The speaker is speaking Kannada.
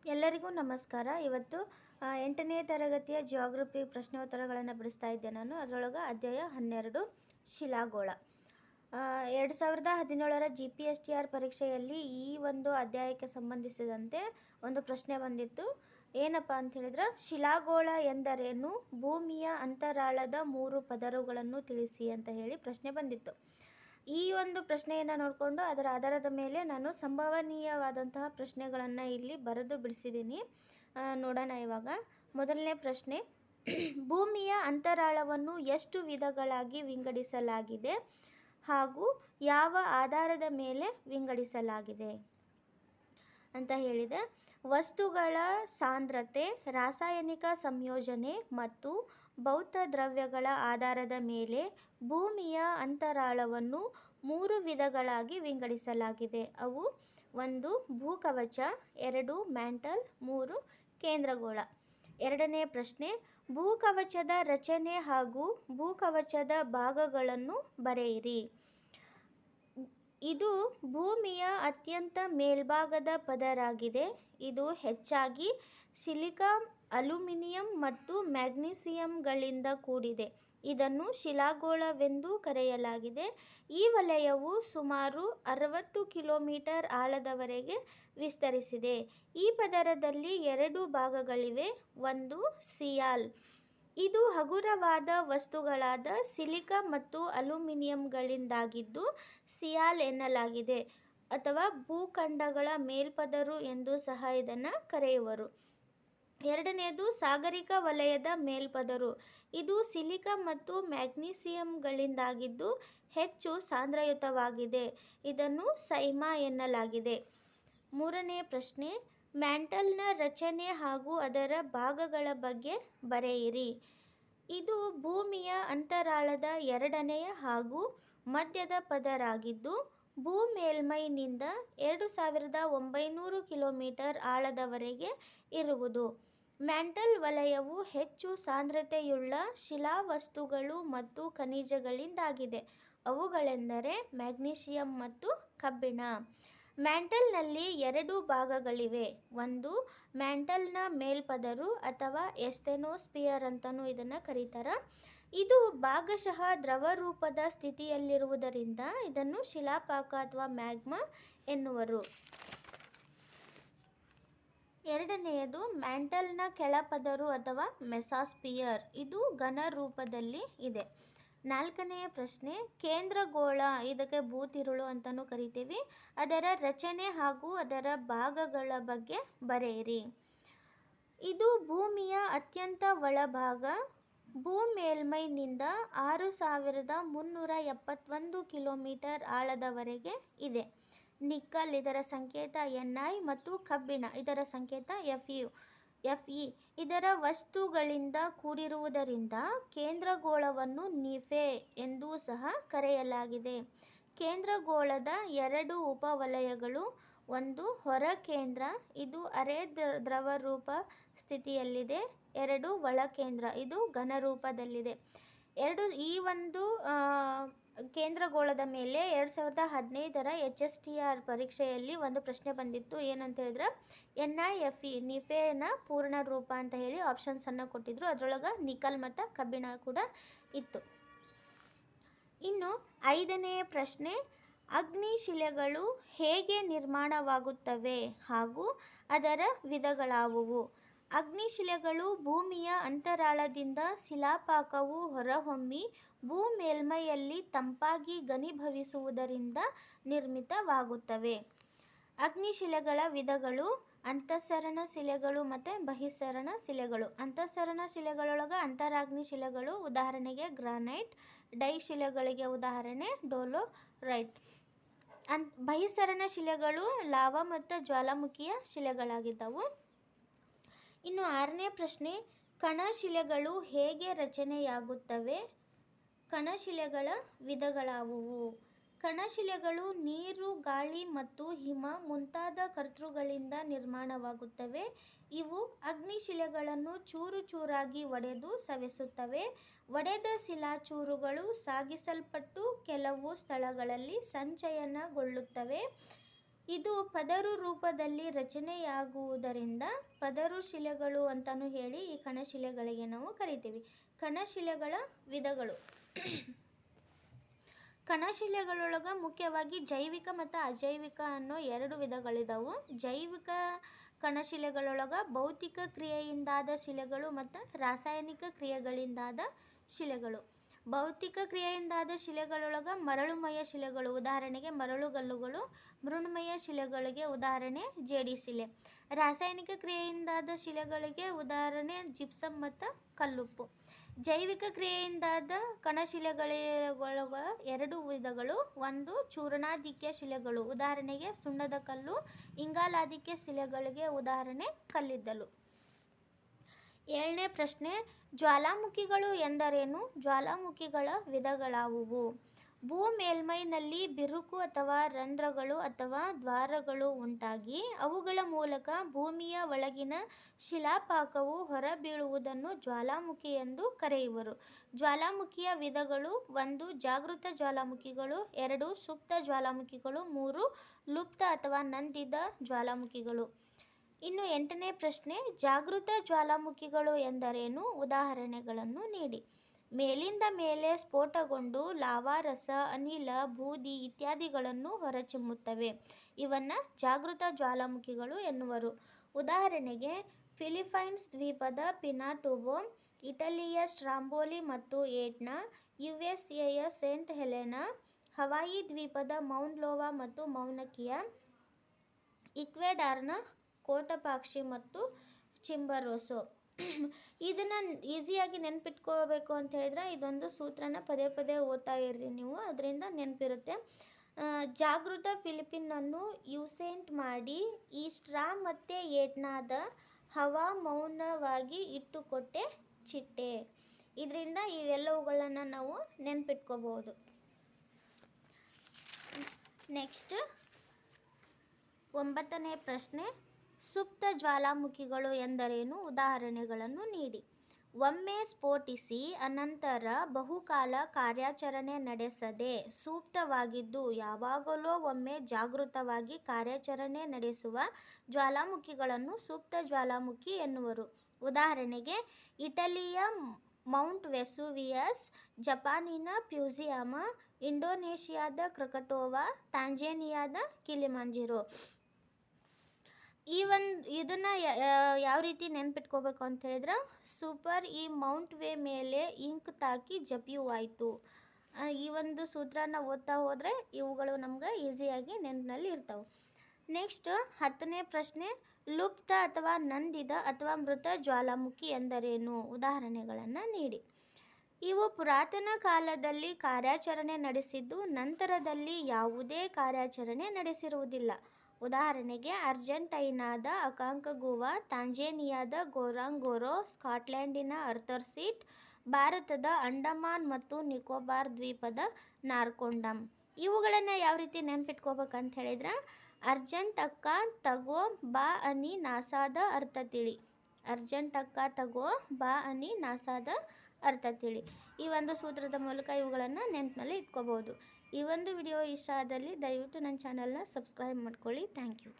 ಎಲ್ಲರಿಗೂ ನಮಸ್ಕಾರ. ಇವತ್ತು 8ನೇ ತರಗತಿಯ ಜಿಯೋಗ್ರಫಿ ಪ್ರಶ್ನೋತ್ತರಗಳನ್ನು ಬಿಡಿಸ್ತಾ ಇದ್ದೆ ನಾನು. ಅದರೊಳಗೆ ಅಧ್ಯಾಯ 12 ಶಿಲಾಗೋಳ. 2017ರ GPSTR ಪರೀಕ್ಷೆಯಲ್ಲಿ ಈ ಒಂದು ಅಧ್ಯಾಯಕ್ಕೆ ಸಂಬಂಧಿಸಿದಂತೆ ಒಂದು ಪ್ರಶ್ನೆ ಬಂದಿತ್ತು. ಏನಪ್ಪ ಅಂತ ಹೇಳಿದ್ರೆ, ಶಿಲಾಗೋಳ ಎಂದರೇನು, ಭೂಮಿಯ ಅಂತರಾಳದ 3 ಪದರಗಳನ್ನು ತಿಳಿಸಿ ಅಂತ ಹೇಳಿ ಪ್ರಶ್ನೆ ಬಂದಿತ್ತು. ಈ ಒಂದು ಪ್ರಶ್ನೆಯನ್ನು ನೋಡಿಕೊಂಡು ಅದರ ಆಧಾರದ ಮೇಲೆ ನಾನು ಸಂಭವನೀಯವಾದಂತಹ ಪ್ರಶ್ನೆಗಳನ್ನು ಇಲ್ಲಿ ಬರೆದು ಬಿಡಿಸಿದ್ದೀನಿ. ನೋಡೋಣ ಇವಾಗ. ಮೊದಲನೇ ಪ್ರಶ್ನೆ, ಭೂಮಿಯ ಅಂತರಾಳವನ್ನು ಎಷ್ಟು ವಿಧಗಳಾಗಿ ವಿಂಗಡಿಸಲಾಗಿದೆ ಹಾಗೂ ಯಾವ ಆಧಾರದ ಮೇಲೆ ವಿಂಗಡಿಸಲಾಗಿದೆ ಅಂತ ಹೇಳಿದೆ. ವಸ್ತುಗಳ ಸಾಂದ್ರತೆ, ರಾಸಾಯನಿಕ ಸಂಯೋಜನೆ ಮತ್ತು ಭೌತ ದ್ರವ್ಯಗಳ ಆಧಾರದ ಮೇಲೆ ಭೂಮಿಯ ಅಂತರಾಳವನ್ನು 3 ವಿಧಗಳಾಗಿ ವಿಂಗಡಿಸಲಾಗಿದೆ. ಅವು 1 ಭೂಕವಚ, 2 ಮ್ಯಾಂಟಲ್, 3 ಕೇಂದ್ರಗೋಳ. ಎರಡನೇ ಪ್ರಶ್ನೆ, ಭೂಕವಚದ ರಚನೆ ಹಾಗೂ ಭೂಕವಚದ ಭಾಗಗಳನ್ನು ಬರೆಯಿರಿ. ಇದು ಭೂಮಿಯ ಅತ್ಯಂತ ಮೇಲ್ಭಾಗದ ಪದರಾಗಿದೆ. ಇದು ಹೆಚ್ಚಾಗಿ ಸಿಲಿಕಾನ್, ಅಲ್ಯೂಮಿನಿಯಂ ಮತ್ತು ಮ್ಯಾಗ್ನೀಸಿಯಂಗಳಿಂದ ಕೂಡಿದೆ. ಇದನ್ನು ಶಿಲಾಗೋಳವೆಂದು ಕರೆಯಲಾಗಿದೆ. ಈ ವಲಯವು ಸುಮಾರು 60 ಕಿಲೋಮೀಟರ್ ಆಳದವರೆಗೆ ವಿಸ್ತರಿಸಿದೆ. ಈ ಪದರದಲ್ಲಿ 2 ಭಾಗಗಳಿವೆ. ಒಂದು ಸಿಯಾಲ್, ಇದು ಹಗುರವಾದ ವಸ್ತುಗಳಾದ ಸಿಲಿಕಾ ಮತ್ತು ಅಲ್ಯೂಮಿನಿಯಂಗಳಿಂದಾಗಿದ್ದು ಸಿಯಾಲ್ ಎನ್ನಲಾಗಿದೆ, ಅಥವಾ ಭೂಖಂಡಗಳ ಮೇಲ್ಪದರು ಎಂದು ಸಹ ಇದನ್ನು ಕರೆಯುವರು. ಎರಡನೆಯದು ಸಾಗರಿಕ ವಲಯದ ಮೇಲ್ಪದರು. ಇದು ಸಿಲಿಕಾ ಮತ್ತು ಮ್ಯಾಗ್ನೀಸಿಯಂಗಳಿಂದಾಗಿದ್ದು ಹೆಚ್ಚು ಸಾಂದ್ರಯುತವಾಗಿದೆ. ಇದನ್ನು ಸೈಮಾ ಎನ್ನಲಾಗಿದೆ. ಮೂರನೇ ಪ್ರಶ್ನೆ, ಮ್ಯಾಂಟಲ್ನ ರಚನೆ ಹಾಗೂ ಅದರ ಭಾಗಗಳ ಬಗ್ಗೆ ಬರೆಯಿರಿ. ಇದು ಭೂಮಿಯ ಅಂತರಾಳದ 2ನೇ ಹಾಗೂ ಮಧ್ಯದ ಪದರಾಗಿದ್ದು ಭೂಮೇಲ್ಮೈನಿಂದ 2900 ಕಿಲೋಮೀಟರ್ ಆಳದವರೆಗೆ ಇರುವುದು. ಮ್ಯಾಂಟಲ್ ವಲಯವು ಹೆಚ್ಚು ಸಾಂದ್ರತೆಯುಳ್ಳ ಶಿಲಾವಸ್ತುಗಳು ಮತ್ತು ಖನಿಜಗಳಿಂದಾಗಿದೆ. ಅವುಗಳೆಂದರೆ ಮ್ಯಾಗ್ನೀಷಿಯಂ ಮತ್ತು ಕಬ್ಬಿಣ. ಮ್ಯಾಂಟಲ್ನಲ್ಲಿ 2 ಭಾಗಗಳಿವೆ. ಒಂದು ಮ್ಯಾಂಟಲ್ನ ಮೇಲ್ಪದರು ಅಥವಾ ಎಸ್ತೆನೋಸ್ಪಿಯರ್ ಅಂತಲೂ ಇದನ್ನು ಕರೀತಾರೆ. ಇದು ಭಾಗಶಃ ದ್ರವರೂಪದ ಸ್ಥಿತಿಯಲ್ಲಿರುವುದರಿಂದ ಇದನ್ನು ಶಿಲಾಪಾಕ ಅಥವಾ ಮ್ಯಾಗ್ಮಾ ಎನ್ನುವರು. ಎರಡನೆಯದು ಮ್ಯಾಂಟಲ್ನ ಕೆಳಪದರು ಅಥವಾ ಮೆಸಾಸ್ಪಿಯರ್. ಇದು ಘನ ರೂಪದಲ್ಲಿ ಇದೆ. ನಾಲ್ಕನೆಯ ಪ್ರಶ್ನೆ, ಕೇಂದ್ರಗೋಳ, ಇದಕ್ಕೆ ಭೂತಿರುಳು ಅಂತಲೂ ಕರಿತೀವಿ. ಅದರ ರಚನೆ ಹಾಗೂ ಅದರ ಭಾಗಗಳ ಬಗ್ಗೆ ಬರೆಯಿರಿ. ಇದು ಭೂಮಿಯ ಅತ್ಯಂತ ಒಳಭಾಗ. ಭೂಮೇಲ್ಮೈನಿಂದ 6371 ಕಿಲೋಮೀಟರ್ ಆಳದವರೆಗೆ ಇದೆ. ನಿಕ್ಕಲ್, ಇದರ ಸಂಕೇತ Ni, ಮತ್ತು ಕಬ್ಬಿಣ, ಇದರ ಸಂಕೇತ Fe. ಇದರ ವಸ್ತುಗಳಿಂದ ಕೂಡಿರುವುದರಿಂದ ಕೇಂದ್ರಗೋಳವನ್ನು ನಿಫೆ ಎಂದೂ ಸಹ ಕರೆಯಲಾಗಿದೆ. ಕೇಂದ್ರಗೋಳದ 2 ಉಪವಲಯಗಳು. ಒಂದು ಹೊರ ಕೇಂದ್ರ, ಇದು ಅರೆ ದ್ರವರೂಪ ಸ್ಥಿತಿಯಲ್ಲಿದೆ. 2 ಒಳಕೇಂದ್ರ, ಇದು ಘನರೂಪದಲ್ಲಿದೆ. ಈ ಒಂದು ಕೇಂದ್ರಗೋಳದ ಮೇಲೆ 2015ರ HSTR ಪರೀಕ್ಷೆಯಲ್ಲಿ ಒಂದು ಪ್ರಶ್ನೆ ಬಂದಿತ್ತು. ಏನಂತ ಹೇಳಿದ್ರೆ, NiFe, ನಿಫೆನ ಪೂರ್ಣ ರೂಪ ಅಂತ ಹೇಳಿ ಆಪ್ಷನ್ಸನ್ನು ಕೊಟ್ಟಿದ್ರು. ಅದರೊಳಗೆ ನಿಕಲ್ ಮತ್ತು ಕಬ್ಬಿಣ ಕೂಡ ಇತ್ತು. ಇನ್ನು 5ನೇ ಪ್ರಶ್ನೆ, ಅಗ್ನಿಶಿಲೆಗಳು ಹೇಗೆ ನಿರ್ಮಾಣವಾಗುತ್ತವೆ ಹಾಗೂ ಅದರ ವಿಧಗಳಾವುವು? ಅಗ್ನಿಶಿಲೆಗಳು ಭೂಮಿಯ ಅಂತರಾಳದಿಂದ ಶಿಲಾಪಾಕವು ಹೊರಹೊಮ್ಮಿ ಭೂಮೇಲ್ಮೈಯಲ್ಲಿ ತಂಪಾಗಿ ಘನೀಭವಿಸುವುದರಿಂದ ನಿರ್ಮಿತವಾಗುತ್ತವೆ. ಅಗ್ನಿಶಿಲೆಗಳ ವಿಧಗಳು ಅಂತಃಸರಣ ಶಿಲೆಗಳು ಮತ್ತು ಬಹಿಸ್ಸರಣ ಶಿಲೆಗಳು. ಅಂತಃಸರಣ ಶಿಲೆಗಳೊಳಗೆ ಅಂತರಾಗ್ನಿ ಶಿಲೆಗಳು, ಉದಾಹರಣೆಗೆ ಗ್ರಾನೈಟ್. ಡೈ ಶಿಲೆಗಳಿಗೆ ಉದಾಹರಣೆ ಡೋಲರೈಟ್. ಬಹಿಸ್ಸರಣ ಶಿಲೆಗಳು ಲಾವಾ ಮತ್ತು ಜ್ವಾಲಾಮುಖಿಯ ಶಿಲೆಗಳಾಗಿದ್ದವು. ಇನ್ನು 6ನೇ ಪ್ರಶ್ನೆ, ಕಣಶಿಲೆಗಳು ಹೇಗೆ ರಚನೆಯಾಗುತ್ತವೆ? ಕಣಶಿಲೆಗಳ ವಿಧಗಳಾವುವು? ಕಣಶಿಲೆಗಳು ನೀರು, ಗಾಳಿ ಮತ್ತು ಹಿಮ ಮುಂತಾದ ಕರ್ತೃಗಳಿಂದ ನಿರ್ಮಾಣವಾಗುತ್ತವೆ. ಇವು ಅಗ್ನಿಶಿಲೆಗಳನ್ನು ಚೂರು ಚೂರಾಗಿ ಒಡೆದು ಸವೆಸುತ್ತವೆ. ಒಡೆದ ಶಿಲಾಚೂರುಗಳು ಸಾಗಿಸಲ್ಪಟ್ಟು ಕೆಲವು ಸ್ಥಳಗಳಲ್ಲಿ ಸಂಚಯನಗೊಳ್ಳುತ್ತವೆ. ಇದು ಪದರು ರೂಪದಲ್ಲಿ ರಚನೆಯಾಗುವುದರಿಂದ ಪದರು ಶಿಲೆಗಳು ಅಂತಲೂ ಹೇಳಿ ಈ ಕಣಶಿಲೆಗಳಿಗೆ ನಾವು ಕರಿತೀವಿ. ಕಣಶಿಲೆಗಳ ವಿಧಗಳು. ಕಣಶಿಲೆಗಳೊಳಗೆ ಮುಖ್ಯವಾಗಿ ಜೈವಿಕ ಮತ್ತು ಅಜೈವಿಕ ಅನ್ನೋ 2 ವಿಧಗಳಿದಾವು. ಜೈವಿಕ ಕಣಶಿಲೆಗಳೊಳಗೆ ಭೌತಿಕ ಕ್ರಿಯೆಯಿಂದಾದ ಶಿಲೆಗಳು ಮತ್ತು ರಾಸಾಯನಿಕ ಕ್ರಿಯೆಗಳಿಂದಾದ ಶಿಲೆಗಳು. ಭೌತಿಕ ಕ್ರಿಯೆಯಿಂದಾದ ಶಿಲೆಗಳೊಳಗೆ ಮರಳುಮಯ ಶಿಲೆಗಳು, ಉದಾಹರಣೆಗೆ ಮರಳುಗಲ್ಲುಗಳು. ಮೃಣ್ಮಯ ಶಿಲೆಗಳಿಗೆ ಉದಾಹರಣೆ ಜೇಡಿ ಶಿಲೆ. ರಾಸಾಯನಿಕ ಕ್ರಿಯೆಯಿಂದಾದ ಶಿಲೆಗಳಿಗೆ ಉದಾಹರಣೆ ಜಿಪ್ಸಮ್ ಮತ್ತು ಕಲ್ಲುಪ್ಪು. ಜೈವಿಕ ಕ್ರಿಯೆಯಿಂದಾದ ಕಣಶಿಲೆಗಳೊಳಗೆ 2 ವಿಧಗಳು. ಒಂದು ಚೂರ್ಣಾದಿಕ್ಯ ಶಿಲೆಗಳು, ಉದಾಹರಣೆಗೆ ಸುಣ್ಣದ ಕಲ್ಲು. ಇಂಗಾಲಾದಿಕ್ಯ ಶಿಲೆಗಳಿಗೆ ಉದಾಹರಣೆ ಕಲ್ಲಿದ್ದಲು. 7ನೇ ಪ್ರಶ್ನೆ, ಜ್ವಾಲಾಮುಖಿಗಳು ಎಂದರೇನು? ಜ್ವಾಲಾಮುಖಿಗಳ ವಿಧಗಳಾವುವು? ಭೂ ಮೇಲ್ಮೈನಲ್ಲಿ ಬಿರುಕು ಅಥವಾ ರಂಧ್ರಗಳು ಅಥವಾ ದ್ವಾರಗಳು ಉಂಟಾಗಿ ಅವುಗಳ ಮೂಲಕ ಭೂಮಿಯ ಒಳಗಿನ ಶಿಲಾಪಾಕವು ಹೊರಬೀಳುವುದನ್ನು ಜ್ವಾಲಾಮುಖಿ ಎಂದು ಕರೆಯುವರು. ಜ್ವಾಲಾಮುಖಿಯ ವಿಧಗಳು: 1. ಜಾಗೃತ ಜ್ವಾಲಾಮುಖಿಗಳು. 2. ಸುಪ್ತ ಜ್ವಾಲಾಮುಖಿಗಳು. 3. ಲುಪ್ತ ಅಥವಾ ನಂದಿದ ಜ್ವಾಲಾಮುಖಿಗಳು. ಇನ್ನು 8ನೇ ಪ್ರಶ್ನೆ, ಜಾಗೃತ ಜ್ವಾಲಾಮುಖಿಗಳು ಎಂದರೇನು? ಉದಾಹರಣೆಗಳನ್ನು ನೀಡಿ. ಮೇಲಿಂದ ಮೇಲೆ ಸ್ಫೋಟಗೊಂಡು ಲಾವಾರಸ, ಅನಿಲ, ಬೂದಿ ಇತ್ಯಾದಿಗಳನ್ನು ಹೊರಚಿಮ್ಮುತ್ತವೆ. ಇವನ್ನ ಜಾಗೃತ ಜ್ವಾಲಾಮುಖಿಗಳು ಎನ್ನುವರು. ಉದಾಹರಣೆಗೆ ಫಿಲಿಪೈನ್ಸ್ ದ್ವೀಪದ ಪಿನಾಟುಬೋ, ಇಟಲಿಯ ಸ್ಟ್ರಾಂಬೋಲಿ ಮತ್ತು ಎಟ್ನಾ, ಯುಎಸ್ಎಯ ಸೇಂಟ್ ಹೆಲೆನಾ, ಹವಾಯಿ ದ್ವೀಪದ ಮೌನ್ ಲೋವಾ ಮತ್ತು ಮೌನ ಕಿಯಾ, ಈಕ್ವೆಡಾರ್ನ ಕೋಟಪಾಕ್ಷಿ ಮತ್ತು ಚಿಂಬರೋಸೋ. ಇದನ್ನು ಈಸಿಯಾಗಿ ನೆನ್ಪಿಟ್ಕೋಬೇಕು ಅಂತ ಹೇಳಿದ್ರೆ ಇದೊಂದು ಸೂತ್ರನ ಪದೇ ಪದೇ ಓದ್ತಾ ಇರ್ರಿ ನೀವು, ಅದರಿಂದ ನೆನಪಿರುತ್ತೆ. ಜಾಗೃತ ಫಿಲಿಪಿನನ್ನು ಯೂಸೆಂಟ್ ಮಾಡಿ ಈ ಸ್ಟ್ರಾ ಮತ್ತು ಎಟ್ನಾದ ಹವಾ ಮೌನವಾಗಿ ಇಟ್ಟುಕೊಟ್ಟೆ ಚಿಟ್ಟೆ. ಇದರಿಂದ ಇವೆಲ್ಲವುಗಳನ್ನು ನಾವು ನೆನ್ಪಿಟ್ಕೋಬಹುದು. ನೆಕ್ಸ್ಟ್ 9ನೇ ಪ್ರಶ್ನೆ, ಸುಪ್ತ ಜ್ವಾಲಾಮುಖಿಗಳು ಎಂದರೇನು? ಉದಾಹರಣೆಗಳನ್ನು ನೀಡಿ. ಒಮ್ಮೆ ಸ್ಫೋಟಿಸಿ ಅನಂತರ ಬಹುಕಾಲ ಕಾರ್ಯಾಚರಣೆ ನಡೆಸದೆ ಸುಪ್ತವಾಗಿದ್ದು ಯಾವಾಗಲೋ ಒಮ್ಮೆ ಜಾಗೃತವಾಗಿ ಕಾರ್ಯಾಚರಣೆ ನಡೆಸುವ ಜ್ವಾಲಾಮುಖಿಗಳನ್ನು ಸುಪ್ತ ಜ್ವಾಲಾಮುಖಿ ಎನ್ನುವರು. ಉದಾಹರಣೆಗೆ ಇಟಲಿಯ ಮೌಂಟ್ ವೆಸುವಿಯಸ್, ಜಪಾನಿನ ಫ್ಯೂಜಿಯಾಮ, ಇಂಡೋನೇಷಿಯಾದ ಕ್ರಕಟೋವಾ, ತಾಂಜೇನಿಯಾದ ಕಿಲಿಮಾಂಜರೋ. ಇದನ್ನು ಯಾವ ರೀತಿ ನೆನ್ಪಿಟ್ಕೋಬೇಕು ಅಂತ ಹೇಳಿದ್ರೆ ಸೂಪರ್ ಈ ಮೌಂಟ್ ವೇ ಮೇಲೆ ಇಂಕ್ ತಾಕಿ ಜಪಿಯುವಾಯಿತು. ಈ ಒಂದು ಸೂತ್ರನ ಓದ್ತಾ ಹೋದರೆ ಇವುಗಳು ನಮ್ಗೆ ಈಸಿಯಾಗಿ ನೆನಪಿನಲ್ಲಿ ಇರ್ತವೆ. ನೆಕ್ಸ್ಟ್ 10ನೇ ಪ್ರಶ್ನೆ, ಲುಪ್ತ ಅಥವಾ ನಂದಿದ ಅಥವಾ ಮೃತ ಜ್ವಾಲಾಮುಖಿ ಎಂದರೇನು? ಉದಾಹರಣೆಗಳನ್ನು ನೀಡಿ. ಇವು ಪುರಾತನ ಕಾಲದಲ್ಲಿ ಕಾರ್ಯಾಚರಣೆ ನಡೆಸಿದ್ದು ನಂತರದಲ್ಲಿ ಯಾವುದೇ ಕಾರ್ಯಾಚರಣೆ ನಡೆಸಿರುವುದಿಲ್ಲ. ಉದಾಹರಣೆಗೆ ಅರ್ಜೆಂಟೈನಾದ ಅಕಾಂಕಗುವಾ, ತಾಂಜೇನಿಯಾದ ಗೋರಾಂಗೊರೋ, ಸ್ಕಾಟ್ಲೆಂಡಿನ ಅರ್ಥರ್ ಸೀಟ್, ಭಾರತದ ಅಂಡಮಾನ್ ಮತ್ತು ನಿಕೋಬಾರ್ ದ್ವೀಪದ ನಾರ್ಕೊಂಡಮ್. ಇವುಗಳನ್ನು ಯಾವ ರೀತಿ ನೆನ್ಪಿಟ್ಕೋಬೇಕಂತ ಹೇಳಿದ್ರೆ ಅರ್ಜೆಂಟ್ ಅಕ್ಕ ತಗೋ ಬಾ ಅನಿ ನಾಸಾದ ಅರ್ಥ ತಿಳಿ. ಅರ್ಜೆಂಟ್ ಅಕ್ಕ ತಗೋ ಬಾ ಅನಿ ನಾಸಾದ ಅರ್ಥ ತಿಳಿ. ಈ ಒಂದು ಸೂತ್ರದ ಮೂಲಕ ಇವುಗಳನ್ನು ನೆನಪಿನಲ್ಲಿ ಇಟ್ಕೋಬಹುದು. ಈ ಒಂದು ವಿಡಿಯೋ ಇಷ್ಟ ಆದಲ್ಲಿ ದಯವಿಟ್ಟು ನನ್ನ ಚಾನಲ್ನ ಸಬ್ಸ್ಕ್ರೈಬ್ ಮಾಡ್ಕೊಳ್ಳಿ. Thank you.